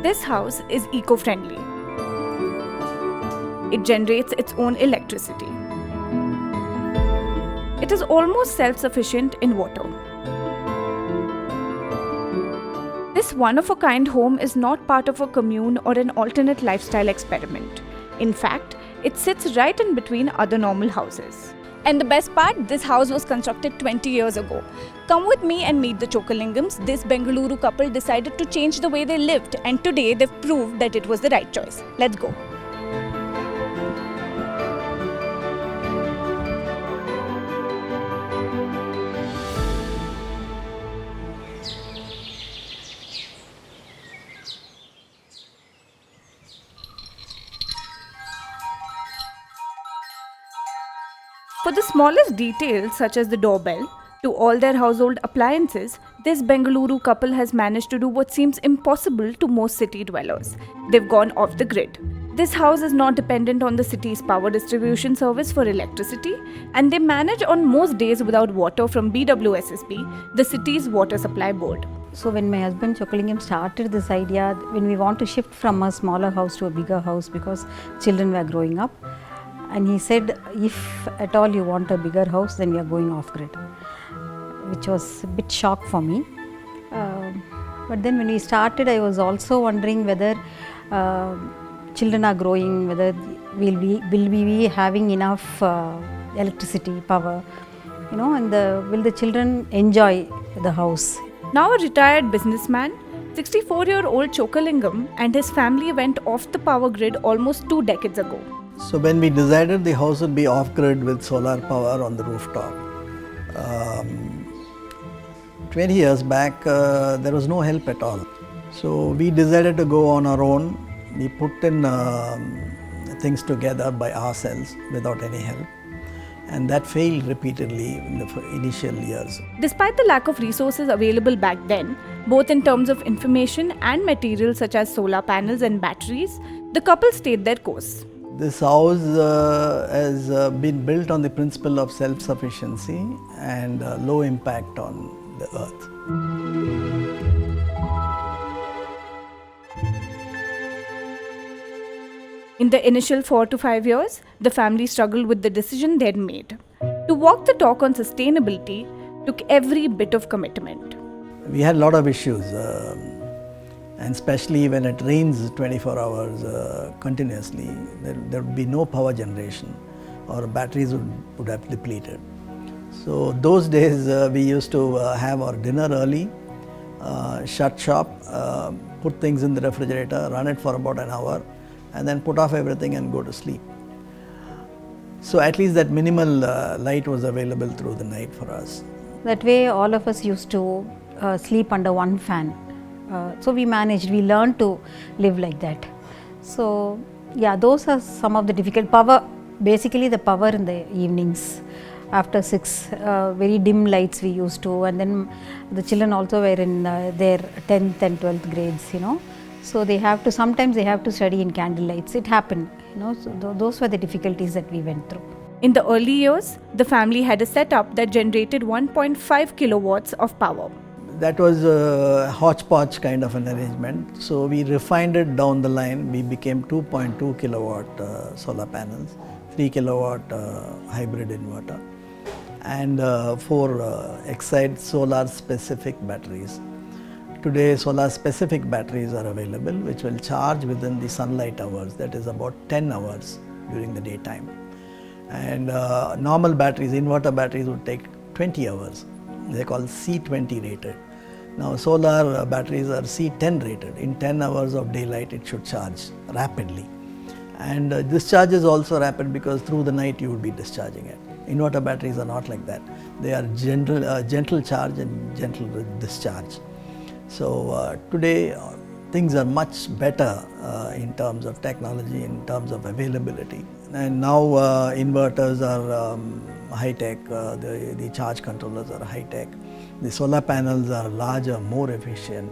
This house is eco-friendly. It generates its own electricity. It is almost self-sufficient in water. This one-of-a-kind home is not part of a commune or an alternate lifestyle experiment. In fact, it sits right in between other normal houses. And the best part, this house was constructed 20 years ago. Come with me and meet the Chokalingams. This Bengaluru couple decided to change the way they lived, and today they've proved that it was the right choice. Let's go. For the smallest details, such as the doorbell, to all their household appliances, this Bengaluru couple has managed to do what seems impossible to most city dwellers. They've gone off the grid. This house is not dependent on the city's power distribution service for electricity, and they manage on most days without water from BWSSB, the city's water supply board. So when my husband Chokalingam started this idea, when we want to shift from a smaller house to a bigger house because children were growing up, and he said, if at all you want a bigger house, then we are going off-grid, which was a bit shock for me. But then when we started, I was also wondering whether children are growing, whether will we be having enough electricity, power, and will the children enjoy the house. Now a retired businessman, 64-year-old Chokalingam and his family went off the power grid almost 2 decades ago. So when we decided the house would be off-grid with solar power on the rooftop, 20 years back there was no help at all. So we decided to go on our own. We put in things together by ourselves without any help, and that failed repeatedly in the initial years. Despite the lack of resources available back then, both in terms of information and materials such as solar panels and batteries, the couple stayed their course. This house has been built on the principle of self-sufficiency and low impact on the earth. In the initial 4 to 5 years, the family struggled with the decision they'd made. To walk the talk on sustainability took every bit of commitment. We had a lot of issues, and especially when it rains 24 hours continuously, there would be no power generation, or batteries would have depleted. So those days we used to have our dinner early, shut shop, put things in the refrigerator, run it for about an hour, and then put off everything and go to sleep. So at least that minimal light was available through the night for us. That way all of us used to sleep under one fan. So we learned to live like that. So yeah, those are some of the difficult basically the power in the evenings. After 6 very dim lights we used to, and then the children also were in their 10th and 12th grades, So sometimes they have to study in candle lights. It happened, so those were the difficulties that we went through. In the early years, the family had a setup that generated 1.5 kilowatts of power. That was a hodgepodge kind of an arrangement. So we refined it down the line. We became 2.2 kilowatt solar panels, 3 kilowatt hybrid inverter, and 4 Excite solar specific batteries. Today solar specific batteries are available which will charge within the sunlight hours, that is about 10 hours during the daytime. And normal batteries, inverter batteries would take 20 hours. They are called C20 rated. Now solar batteries are C10 rated. In 10 hours of daylight it should charge rapidly. And discharge is also rapid because through the night you would be discharging it. Inverter batteries are not like that. They are gentle charge and gentle discharge. So today things are much better in terms of technology, in terms of availability. And now inverters are high-tech, the charge controllers are high-tech. The solar panels are larger, more efficient,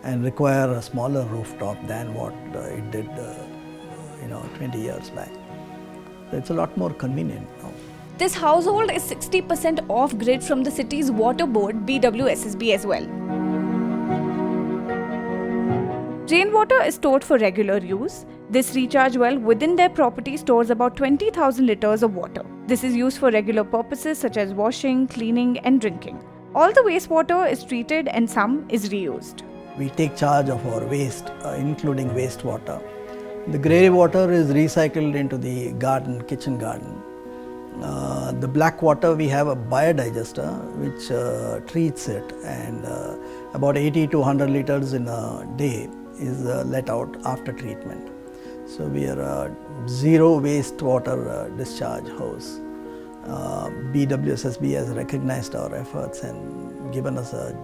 and require a smaller rooftop than what it did 20 years back. So it's a lot more convenient now. This household is 60% off-grid from the city's water board, BWSSB, as well. Rainwater is stored for regular use. This recharge well within their property stores about 20,000 liters of water. This is used for regular purposes such as washing, cleaning, and drinking. All the wastewater is treated and some is reused. We take charge of our waste, including wastewater. The grey water is recycled into the garden, kitchen garden. The black water, we have a biodigester which treats it, and about 80 to 100 liters in a day is let out after treatment. So we are a zero wastewater discharge house. BWSSB has recognized our efforts and given us a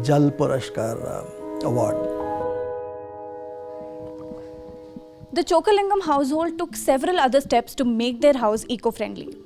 Jal Purashkar award. The Chokalingam household took several other steps to make their house eco-friendly.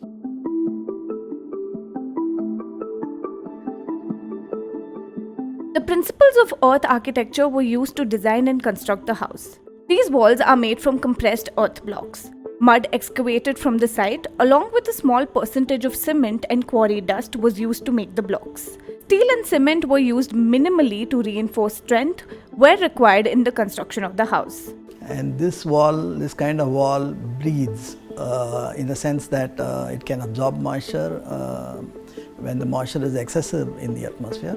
The principles of earth architecture were used to design and construct the house. These walls are made from compressed earth blocks. Mud excavated from the site, along with a small percentage of cement and quarry dust, was used to make the blocks. Steel and cement were used minimally to reinforce strength where required in the construction of the house. And this kind of wall breathes in the sense that it can absorb moisture when the moisture is excessive in the atmosphere,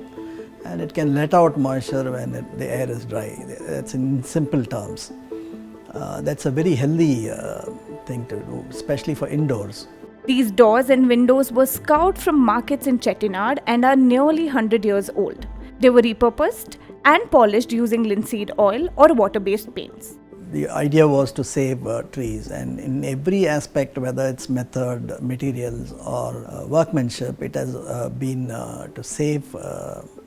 and it can let out moisture when the air is dry. That's in simple terms. That's a very healthy thing to do, especially for indoors. These doors and windows were scoured from markets in Chettinad and are nearly 100 years old. They were repurposed and polished using linseed oil or water-based paints. The idea was to save trees, and in every aspect, whether it's method, materials or workmanship, it has been to save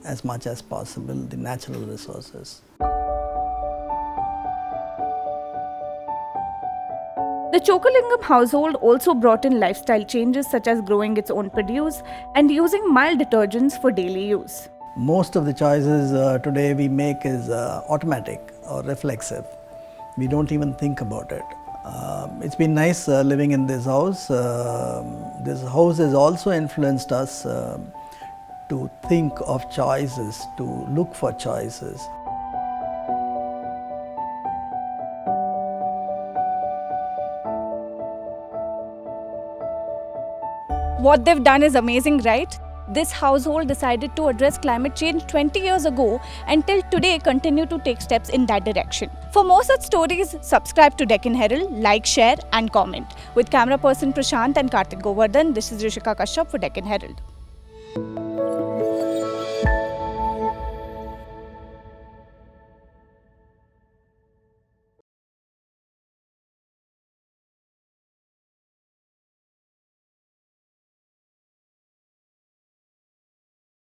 as much as possible the natural resources. The Chokalingam household also brought in lifestyle changes such as growing its own produce and using mild detergents for daily use. Most of the choices today we make is automatic or reflexive. We don't even think about it. It's been nice living in this house. This house has also influenced us to think of choices, to look for choices. What they've done is amazing, right? This household decided to address climate change 20 years ago and till today continue to take steps in that direction. For more such stories, subscribe to Deccan Herald, like, share and comment. With camera person Prashant and Karthik Govardhan, this is Rishika Kashyap for Deccan Herald.